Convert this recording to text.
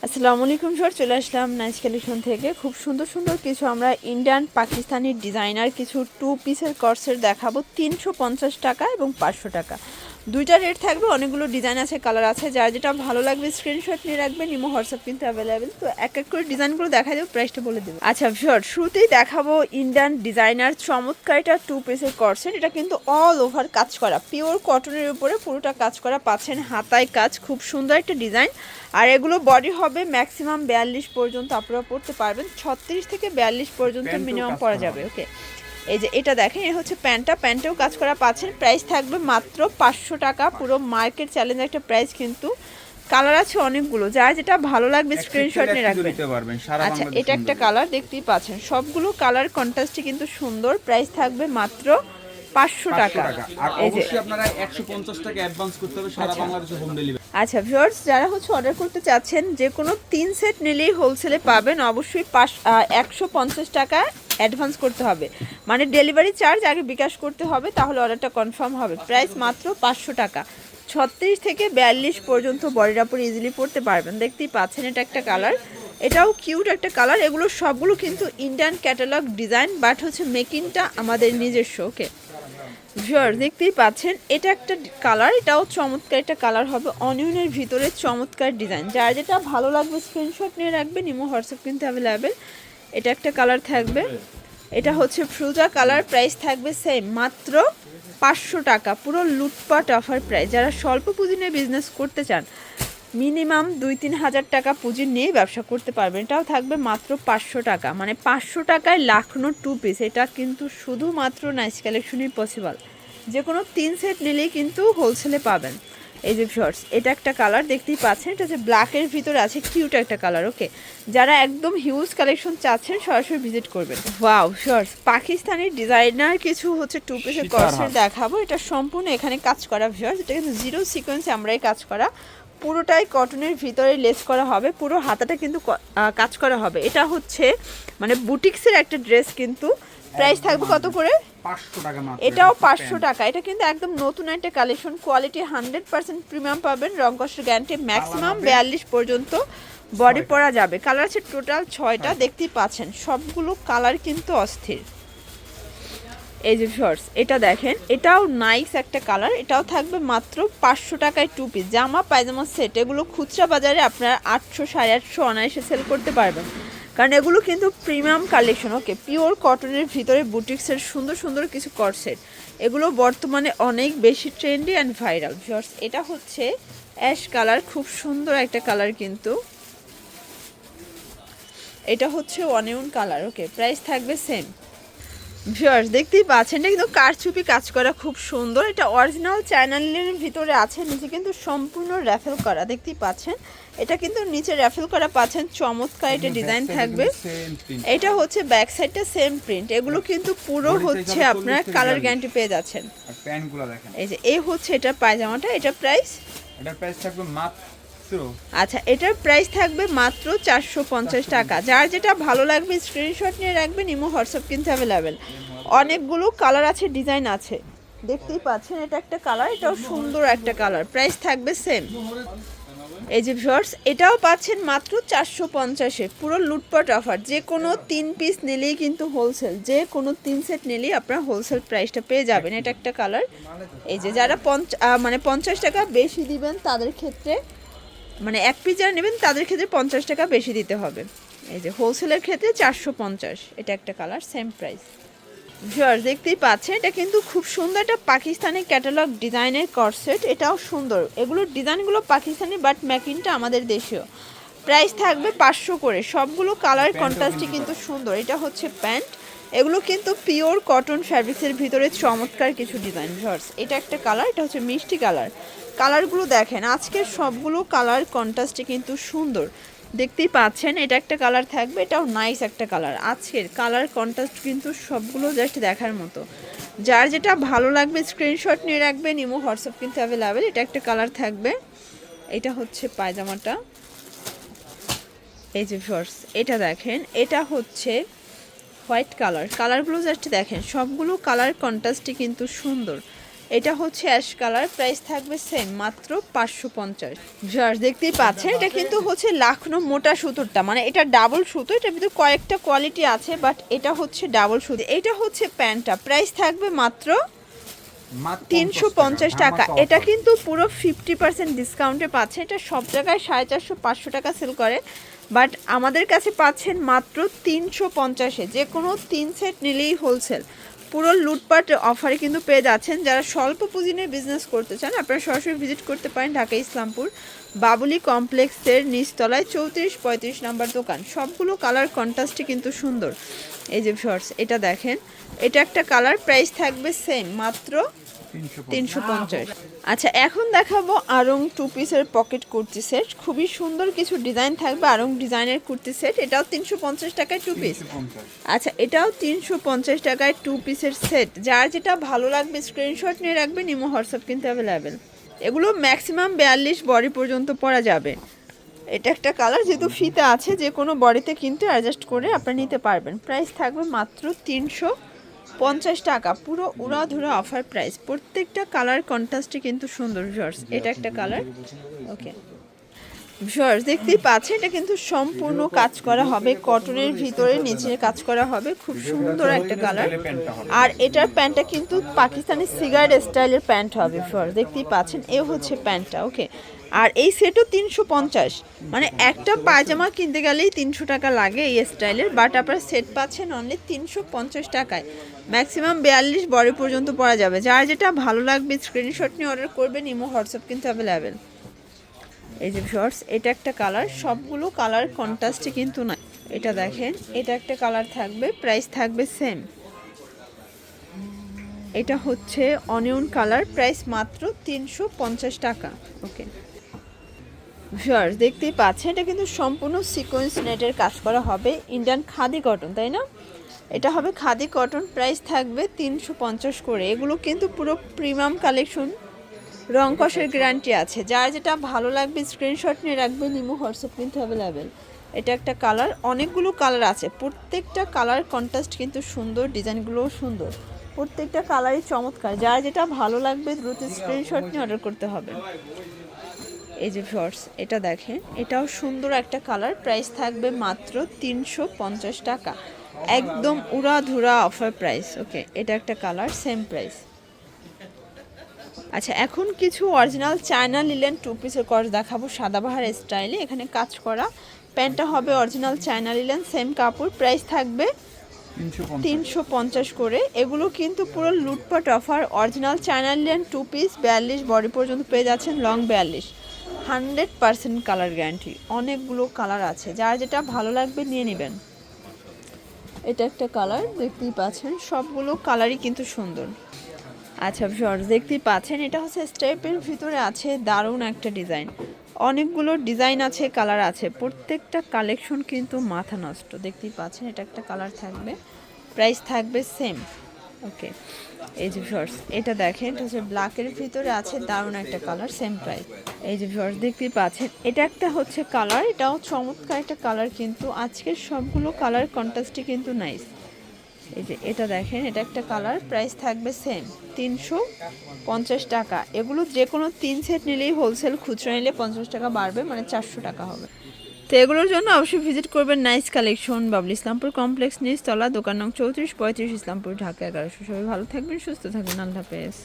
আসসালামু আলাইকুম স্যার, চলে আসলাম নাইস কালেকশন থেকে। খুব সুন্দর সুন্দর কিছু আমরা ইন্ডিয়ান পাকিস্তানি ডিজাইনার কিছু টু পিসের কর্সের দেখাবো 350 টাকা এবং 500 টাকা। দুইটা রেট থাকবে, অনেকগুলো ডিজাইন আছে, কালার আছে, যার যেটা ভালো লাগবে স্ক্রিনশট নিয়ে রাখবেন। ইমো হোয়াটসঅ্যাপ কিন্তু অ্যাভেলেবেল। তো এক এক করে ডিজাইনগুলো দেখা দেবো, প্রাইসটা বলে দেবো। আচ্ছা স্যার, শুরুতেই দেখাবো ইন্ডিয়ান ডিজাইনার চমৎকার এটা টু পিসের কর্সেট। এটা কিন্তু অল ওভার কাজ করা, পিওর কটনের উপরে পুরোটা কাজ করা পাচ্ছেন, হাতায় কাজ, খুব সুন্দর একটা ডিজাইন। আর এগুলো বডি হবে ম্যাক্সিমাম 42 পর্যন্ত আপনারা পড়তে পারবেন, 36 থেকে 42 পর্যন্ত মিনিমাম পরা যাবে। ওকে, এই যে এটা দেখেন, এ হচ্ছে প্যান্টেও কাজ করা পাচ্ছেন। প্রাইস থাকবে মাত্র 500 টাকা, পুরো মার্কেট চ্যালেঞ্জ একটা প্রাইস। কিন্তু কালার আছে অনেকগুলো, যার যেটা ভালো লাগবে স্ক্রিনশট নিয়ে রাখবেন। আচ্ছা, এটা একটা কালার দেখতেই পাচ্ছেন, সবগুলো কালার কন্ট্রাস্টই কিন্তু সুন্দর। প্রাইস থাকবে মাত্র 500 টাকা। আর অবশ্যই আপনারা 150 টাকা অ্যাডভান্স করতে হবে, সারা বাংলাদেশে হোম ডেলিভারি। আচ্ছা ভিউয়ার্স, যারা হচ্ছে অর্ডার করতে চাচ্ছেন, যে কোনো 3 সেট নিলেই হোলসেলে পাবেন। অবশ্যই 150 টাকা অ্যাডভান্স করতে হবে, মানে ডেলিভারি চার্জ আগে বিকাশ করতে হবে, তাহলে অর্ডারটা কনফার্ম হবে। প্রাইস মাত্র 500 টাকা। 36 থেকে 42 পর্যন্ত বডির উপর ইজিলি পড়তে পারবেন। দেখতেই পাচ্ছেন, এটা একটা কালার, এটাও কিউট একটা কালার। এগুলো সবগুলো কিন্তু ইন্ডিয়ান ক্যাটালগ ডিজাইন, বাট হচ্ছে মেকিংটা আমাদের নিজস্ব। ওকে ভিউয়ার, দেখতেই পাচ্ছেন, এটা একটা কালার, এটাও চমৎকার একটা কালার হবে, অনিয়নের ভিতরে চমৎকার ডিজাইন। যার যেটা ভালো লাগবে স্ক্রিনশট নিয়ে রাখবেন, ইমো হোয়াটসঅ্যাপ কিন্তু অ্যাভেলেবেল। এটা একটা কালার থাকবে, এটা হচ্ছে ফ্রুজা কালার। প্রাইস থাকবে সেম, মাত্র 500 টাকা। পুরো লুটপাট অফার প্রাইস। যারা স্বল্প পুঁজি নিয়ে বিজনেস করতে চান, মিনিমাম 2-3 হাজার টাকা পুঁজি নিয়ে ব্যবসা করতে পারবেন, এটাও থাকবে মাত্র 500 টাকা। মানে 500 টাকায় লাখনো টু পিস, এটা কিন্তু শুধুমাত্র নাইস কালেকশনই পসিবল। যে কোনো 3 সেট নিলেই কিন্তু হোলসেলে পাবেন। এই যে শর্টস, এটা একটা কালার দেখতেই পাচ্ছেন, এটা হচ্ছে ব্ল্যাকের ভিতরে আছে, কিউট একটা কালার। ওকে, যারা একদম হিউজ কালেকশন চাচ্ছেন সরাসরি ভিজিট করবেন। ওয়াও শর্টস, পাকিস্তানি ডিজাইনার কিছু হচ্ছে টু পিসের কর্সেট দেখাবো। এটা সম্পূর্ণ এখানে কাজ করা ভিউয়ার্স, এটা কিন্তু জিরো সিকোয়েন্সে আমরাই কাজ করা, পুরোটাই কটনের ভিতরে লেস করা হবে, পুরো হাতাটা কিন্তু কাজ করা হবে। এটা হচ্ছে মানে বুটিক্সের একটা ড্রেস। কিন্তু প্রাইস থাকবে কত করে? 500 টাকা মাত্র। এটাও 500 টাকা। এটা কিন্তু একদম নতুন একটা কালেকশন, কোয়ালিটি 100% প্রিমিয়াম পাবেন, রং কস্টের গ্যারান্টি, ম্যাক্সিমাম 42 পর্যন্ত বডি পরা যাবে। কালার আছে টোটাল 6টা, দেখতেই পাচ্ছেন, সবগুলো কালার কিন্তু অস্থির। এই যে শর্টস, এটা দেখেন, এটাও নাইস একটা কালার, এটাও থাকবে মাত্র 500 টাকায় টু পিস। জামা পায়জামা সেট, এগুলো খুচরা বাজারে আপনারা 800 850 অনায়াসে সেল করতে পারবেন, কারণ এগুলো কিন্তু প্রিমিয়াম কালেকশন। ওকে, পিওর কটনের ভিতরে বুটিক্সের সুন্দর সুন্দর কিছু কর্সেট, এগুলো বর্তমানে অনেক বেশি ট্রেন্ডি অ্যান্ড ভাইরাল। শর্টস, এটা হচ্ছে অ্যাশ কালার, খুব সুন্দর একটা কালার। কিন্তু এটা হচ্ছে অনিয়ন কালার। ওকে, প্রাইস থাকবে সেম। ভিউয়ার্স, দেখতেই পাচ্ছেন, এটা কিন্তু কারচুপি কাজ করা, খুব সুন্দর। এটা অরিজিনাল চ্যানেলের ভিতরে আছে, নিচে কিন্তু সম্পূর্ণ র্যাফেল করা, দেখতেই পাচ্ছেন। এটা কিন্তু নিচে র্যাফেল করা পাচ্ছেন, চমৎকার এটা ডিজাইন থাকবে। এটা হচ্ছে ব্যাক সাইডটা সেম প্রিন্ট। এগুলো কিন্তু পুরো হচ্ছে আপনারা কালার গ্যারান্টি পেয়ে যাচ্ছেন। আর প্যান্টগুলো দেখেন, এই যে এই হচ্ছে এটা পায়জামাটা, এটা প্রাইস, এটার প্রাইস থাকবে মাত্র, আচ্ছা এটার প্রাইস থাকবে মাত্র 450 টাকা। যার যেটা ভালো লাগবে স্ক্রিনশট নিয়ে রাখবেন, ইমো হোয়াটসঅ্যাপ কিন্তু অ্যাভেলেবেল। অনেকগুলো কালার আছে, ডিজাইন আছে, দেখতেই পাচ্ছেন। এটা একটা কালার, এটাও সুন্দর একটা কালার। প্রাইস থাকবে সেম। এই যে ভিউয়ার্স, এটাও পাচ্ছেন মাত্র 450-এ, পুরো লুটপাট অফার। যে কোনো 3 পিস নিলেই কিন্তু হোলসেল, যে কোনো 3 সেট নিলেই আপনারা হোলসেল প্রাইসটা পেয়ে যাবেন। এটা একটা কালার। এই যে যারা 50 টাকা বেশি দিবেন তাদের ক্ষেত্রে, মানে এক পিস যারা নেবেন তাদের ক্ষেত্রে 50 টাকা বেশি দিতে হবে। এই যে হোলসেলের ক্ষেত্রে 450। এটা একটা কালার, সেম প্রাইস। ভিউয়ার্স, দেখতেই পাচ্ছেন, এটা কিন্তু খুব সুন্দর একটা পাকিস্তানি ক্যাটালগ ডিজাইনের কর্সেট, এটাও সুন্দর। এগুলোর ডিজাইনগুলো পাকিস্তানি, বাট মেকিংটা আমাদের দেশীয়। প্রাইস থাকবে 500 করে। সবগুলো কালার কন্ট্রাস্টই কিন্তু সুন্দর। এটা হচ্ছে প্যান্ট, এগুলো কিন্তু পিওর কটন ফ্যাব্রিক্সের ভিতরে চমৎকার কিছু ডিজাইন। ভিউয়ার্স, এটা একটা কালার, এটা হচ্ছে মিষ্টি কালার। কালারগুলো দেখেন, আজকের সবগুলো কালার কন্ট্রাস্টে কিন্তু সুন্দর, দেখতেই পাচ্ছেন। এটা একটা কালার থাকবে, এটাও নাইস একটা কালার। আজকের কালার কন্ট্রাস্ট কিন্তু সবগুলো জাস্ট দেখার মতো। যার যেটা ভালো লাগবে স্ক্রিনশট নিয়ে রাখবেন, ইমো হোয়াটসঅ্যাপ কিন্তু অ্যাভেলেবেল। এটা একটা কালার থাকবে, এটা হচ্ছে পায়জামাটা। এই যে ভিউয়ার্স, এটা দেখেন, এটা হচ্ছে হোয়াইট কালার। কালারগুলো জাস্ট দেখেন, সবগুলো কালার কন্ট্রাস্টই কিন্তু সুন্দর। এটা হচ্ছে অ্যাশ কালার, প্রাইস থাকবে সেম মাত্র 550। ভিউয়ার্স দেখতেই পাচ্ছেন এটা কিন্তু হচ্ছে লাখনো মোটা সুতোরটা, মানে এটা ডাবল সুতো, এটার ভিতরে কয়েকটা কোয়ালিটি আছে বাট এটা হচ্ছে ডাবল সুতো। এটা হচ্ছে প্যান্টটা, প্রাইস থাকবে মাত্র 350 টাকা। এটা কিন্তু পুরো 50% ডিসকাউন্টে পাচ্ছে। এটা সব জায়গায় 450-500 টাকা সেল করে, বাট আমাদের কাছে পাচ্ছেন মাত্র 350-এ। যে কোনো 3 সেট নিলেই হোলসেল, পুরো লুটপাট অফারে কিন্তু পেয়ে যাচ্ছেন। যারা স্বল্প পুঁজি নিয়ে বিজনেস করতে চান আপনারা সরাসরি ভিজিট করতে পারেন ঢাকা ইসলামপুর বাবুলি কমপ্লেক্সের নিচতলায় 34-35 নাম্বার দোকান। সবগুলো কালার কন্ট্রাস্টই কিন্তু সুন্দর। এই যে শর্টস এটা দেখেন, এটা একটা কালার, প্রাইস থাকবে সেম মাত্র 350। আচ্ছা এখন দেখাবো আরং 2 পিসের পকেট কুর্তি সেট। খুবই সুন্দর কিছু ডিজাইন থাকবে আরং ডিজাইনের কুর্তি সেট। এটাও 350 টাকায় 2 পিস। আচ্ছা এটাও 350 টাকায় 2 পিসের সেট। যার যেটা ভালো লাগবে স্ক্রিনশট নিয়ে রাখবেন, ইমো হোয়াটসঅ্যাপ কিন্তু অ্যাভেলেবেল। এগুলো ম্যাক্সিমাম 42 বডি পর্যন্ত পরা যাবে। এটা একটা কালার, যেহেতু ফিতা আছে যে কোনো বডিতে কিন্তু অ্যাডজাস্ট করে আপনারা নিতে পারবেন। প্রাইস থাকবে মাত্র 350 টাকা, পুরো উড়াধুরা অফার প্রাইস। প্রত্যেকটা কালার কন্ট্রাস্টই কিন্তু সুন্দর ভিউয়ার্স। এটা একটা কালার, ওকে ভিউয়ার্স দেখতেই পাচ্ছেন এটা কিন্তু সম্পূর্ণ কাজ করা হবে, কটনের ভিতরে নিচে কাজ করা হবে, খুব সুন্দর একটা কালার। আর এটার প্যান্টটা কিন্তু পাকিস্তানি সিগারেট স্টাইলের প্যান্ট হবে ভিউয়ার্স, দেখতেই পাচ্ছেন এ হচ্ছে প্যান্টটা, ওকে। আর এই সেটও 350, মানে একটা পায়জামা কিনতে গেলেই 300 টাকা লাগে এই স্টাইলের, বাট আপনারা সেট পাচ্ছেন অনলি 350 টাকায়। ম্যাক্সিমাম 42 বডি পর্যন্ত পরা যাবে। যার যেটা ভালো লাগবে স্ক্রিনশট নিয়ে অর্ডার করবেন, ইমো হোয়াটসঅ্যাপ কিন্তু অ্যাভেলেবেল। এই যে শর্টস এটা একটা কালার, সবগুলো কালার কন্ট্রাস্টে কিন্তু না। এটা দেখেন এটা একটা কালার থাকবে, প্রাইস থাকবে সেম। এটা হচ্ছে অনিয়ন কালার, প্রাইস মাত্র 350 টাকা, ওকে। ভিউয়ার্স দেখতেই পাচ্ছেন এটা কিন্তু সম্পূর্ণ সিকোয়েন্স নেটের কাজ করা হবে, ইন্ডিয়ান খাদি কটন, তাই না? এটা হবে খাদি কটন, প্রাইস থাকবে 350 করে। এগুলো কিন্তু পুরো প্রিমিয়াম কালেকশন, রং কষের গ্যারান্টি আছে। যার যেটা ভালো লাগবে স্ক্রিনশট নিয়ে রাখবেন, ইমো হোয়াটসঅ্যাপ কিন্তু অ্যাভেলেবেল। এটা একটা কালার, অনেকগুলো কালার আছে, প্রত্যেকটা কালার কন্ট্রাস্ট কিন্তু সুন্দর, ডিজাইনগুলোও সুন্দর, প্রত্যেকটা কালারই চমৎকার। যার যেটা ভালো লাগবে দ্রুত স্ক্রিনশট নিয়ে অর্ডার করতে হবে। এই যে শর্টস এটা দেখেন, এটাও সুন্দর একটা কালার, প্রাইস থাকবে মাত্র 350 টাকা, একদম উড়াধুরা অফার প্রাইস, ওকে। এটা একটা কালার, সেম প্রাইস। আচ্ছা এখন কিছু অরিজিনাল চায়না লিলেন 2 পিসের কর্স দেখাবো সাদাবাহার স্টাইলে। এখানে কাজ করা, প্যান্টটা হবে অরিজিনাল চায়না লিলেন, সেম কাপড়, প্রাইস থাকবে 350 করে। এগুলো কিন্তু পুরো লুটপাট offer, original China linen 2 piece, 42 body পর্যন্ত পেয়ে যাচ্ছেন, লং 42, 100% কালার গ্যারান্টি। অনেকগুলো কালার আছে, যার যেটা ভালো লাগবে নিয়ে নেবেন। এটা একটা কালার, দেখতেই পাচ্ছেন সবগুলো কালারই কিন্তু সুন্দর। আচ্ছা ভিউয়ার্স দেখতেই পাচ্ছেন এটা হচ্ছে স্টেপের ভিতরে আছে দারুণ একটা ডিজাইন, অনেকগুলো ডিজাইন আছে, কালার আছে, প্রত্যেকটা কালেকশন কিন্তু মাথা নষ্ট। দেখতেই পাচ্ছেন এটা একটা কালার থাকবে, প্রাইস থাকবে সেম, ওকে। এই যে ভিউয়ার্স এটা দেখেন, এটা হচ্ছে ব্ল্যাকের ভিতরে আছে, দারুণ একটা কালার, সেম প্রাইস। এই যে ভিউয়ার্স দেখতেই পাচ্ছেন এটা একটা হচ্ছে কালার, এটাও চমৎকার একটা কালার, কিন্তু আজকের সবগুলো কালার কন্ট্রাস্টই কিন্তু নাইস। এই যে এটা দেখেন এটা একটা কালার, প্রাইস থাকবে সেম 350 টাকা। এগুলো যে কোনো 3 সেট নিলেই হোলসেল, খুচরা নিলে 50 টাকা বাড়বে, মানে 400 টাকা হবে। তো এগুলোর জন্য অবশ্যই ভিজিট করবেন nice collection, Babul Islampur complex নিচতলা, দোকান নং 34-35 ইসলামপুর, ঢাকা 1100। সবাই ভালো থাকবেন, সুস্থ থাকবেন, আল্লাহ হাফেজ।